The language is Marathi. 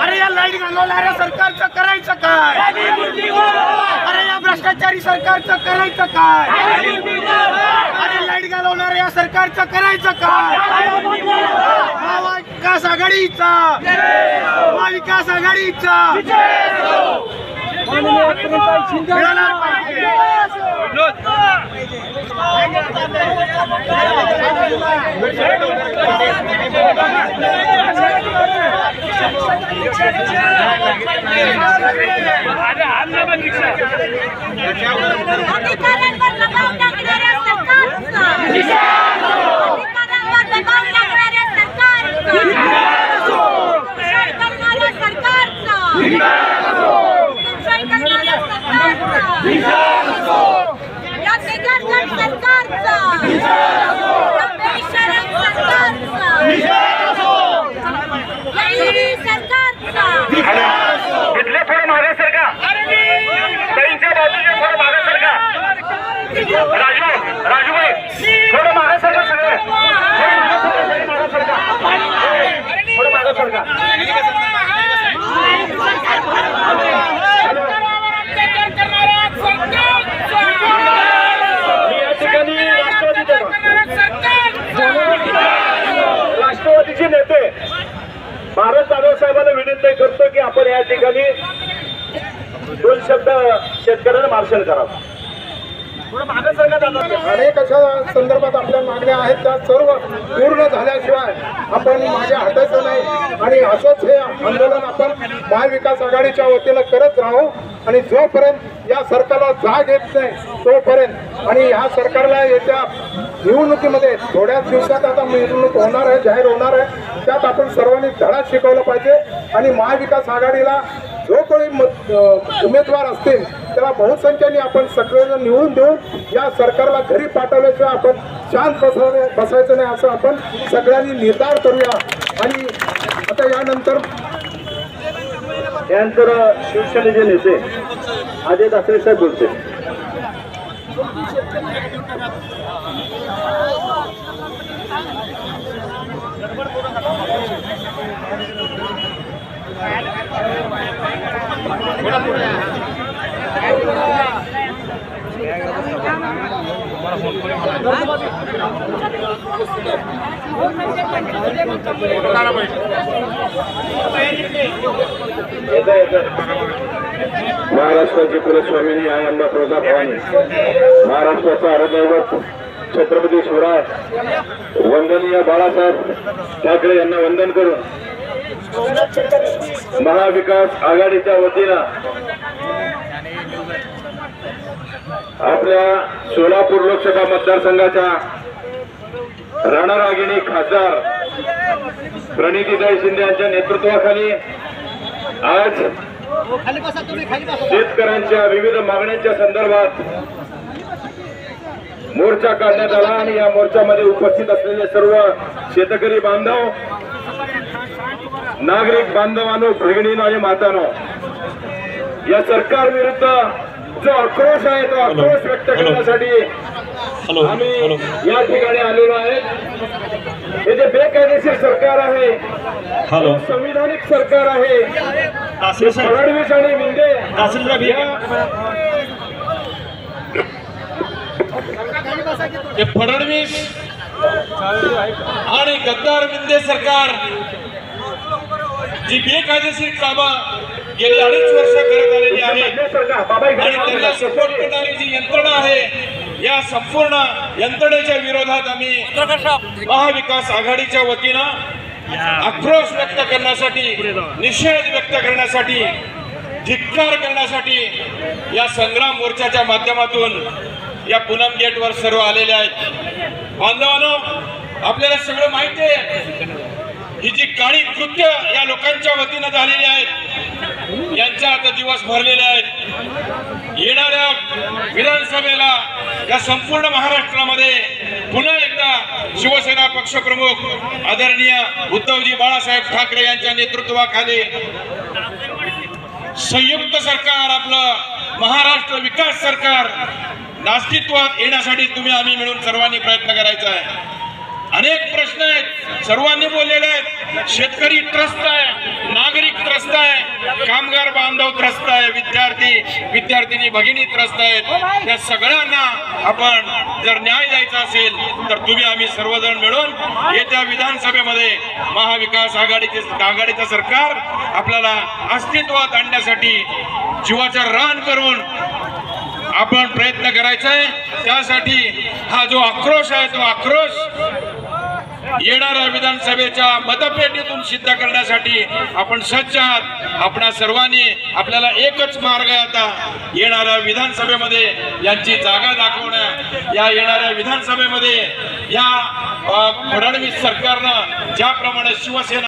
अरे या लाईट घालवणाऱ्या सरकारचं करायचं काय? अरे या भ्रष्टाचारी सरकारचं करायचं काय? अरे लाईट घालवणाऱ्या या सरकारचं करायचं काय? महाविकास आघाडीचा, महाविकास आघाडीचा मिळाला पाहिजे. राजूभाई थोडं मागे सरका, थोडं मागे सरका. राष्ट्रवादीचे नेते भारत जाधव साहेबांना विनंती करतो की आपण या ठिकाणी 2 शब्द शेतकऱ्यांना मार्शल करावं. अनेक अशा संदर्भात आपल्या मागण्या आहेत, त्या सर्व पूर्ण झाल्याशिवाय आपण मागे हटायचं नाही आणि असंच हे आंदोलन आपण महाविकास आघाडीच्या वतीनं करत राहू आणि जोपर्यंत या सरकारला जाग येत नाही तोपर्यंत आणि ह्या सरकारला येत्या निवडणुकीमध्ये थोड्याच दिवसात आता निवडणूक होणार आहे, जाहीर होणार आहे, त्यात आपण सर्वांनी धडा शिकवला पाहिजे आणि महाविकास आघाडीला जो कोणी उमेदवार असतील त्याला बहुसंख्येने आपण सगळेजण निवडून देऊन या सरकारला घरी पाठवल्याशिवाय आपण शांत बसायचं नाही असं आपण सगळ्यांनी निर्धार करूया. आणि आता यानंतर शिवसेनेचे नेते अजय दासरे साहेब बोलते. महाराष्ट्राची कुलस्वामिनी आई अंबाप्रभा भवानी, महाराष्ट्राचा हरदैवत छत्रपती शिवराय वंदनीय बाळासाहेब ठाकरे यांना वंदन करून महाविकास आघाडीच्या वतीनं आपल्या सोलापूर लोकसभा मतदारसंघाच्या रणरागिणी खासदार प्रणितीताई शिंदे यांच्या नेतृत्वाखाली आज शेतकऱ्यांच्या विविध मागण्यांच्या संदर्भात मोर्चा काढण्यात आला आणि या मोर्चामध्ये उपस्थित असलेले सर्व शेतकरी बांधव, नागरिक बांधवांनो, भगिनींनो आणि मातांनो, या सरकार विरुद्ध जो आक्रोश आहे तो आक्रोश व्यक्त करण्यासाठी आम्ही या ठिकाणी आलेलो आहे. हे जे बेकायदेशीर सरकार आहे, संविधानिक सरकार आहे, फडणवीस आणि मिंदे फडणवीस आणि गद्दार मिंदे सरकार जी बेकायदेशीर कामं गेली 2.5 वर्ष करत आलेली आहे आणि त्यांना सपोर्ट करणारी जी यंत्रणा आहे, या संपूर्ण यंत्रणेच्या विरोधात आम्ही महाविकास आघाडीच्या वतीनं आक्रोश व्यक्त करण्यासाठी, निषेध व्यक्त करण्यासाठी, धिक्कार करण्यासाठी या संग्राम मोर्चाच्या माध्यमातून या पूनम गेटवर सर्व आलेले आहेत. बांधवांनो, आपल्याला सगळं माहिती आहे ही जी काळी कृत्य या लोकांच्या वतीनं झालेली आहेत, यांच्या आता दिवस भरलेले आहेत. येणाऱ्या विधानसभेला या संपूर्ण महाराष्ट्रामध्ये पुन्हा एकदा शिवसेना पक्षप्रमुख आदरणीय उद्धवजी बाळासाहेब ठाकरे यांच्या नेतृत्वाखाली संयुक्त सरकार, आपलं महाराष्ट्र विकास सरकार अस्तित्वात येण्यासाठी आम्ही मिळून सर्वांनी प्रयत्न करायचा आहे. अनेक प्रश्न आहेत, सर्वांनी बोललेले आहेत. शेतकरी त्रस्त आहे, नागरिक त्रस्त आहे, कामगार बांधव त्रस्त आहे, विद्यार्थी भगिनी त्रस्त आहेत. त्या सगळ्यांना आपण जर न्याय द्यायचा असेल तर तुम्ही आम्ही सर्वजण मिळून येत्या विधानसभेमध्ये महाविकास आघाडीचं सरकार आपल्याला अस्तित्वात आणण्यासाठी जीवाचं रान करून आपण प्रयत्न करायचा आहे. त्यासाठी हा जो आक्रोश आहे तो आक्रोश येणाऱ्या विधानसभेच्या मतपेटीतून सिद्ध करण्यासाठी आपण सज्ज आहात. आपणा सर्वांनी आपल्याला एकच मार्ग आहे आता येणाऱ्या विधानसभेमध्ये यांची जागा दाखवणं. या येणाऱ्या विधानसभेमध्ये या फडणवीस सरकारनं ज्याप्रमाणे शिवसेना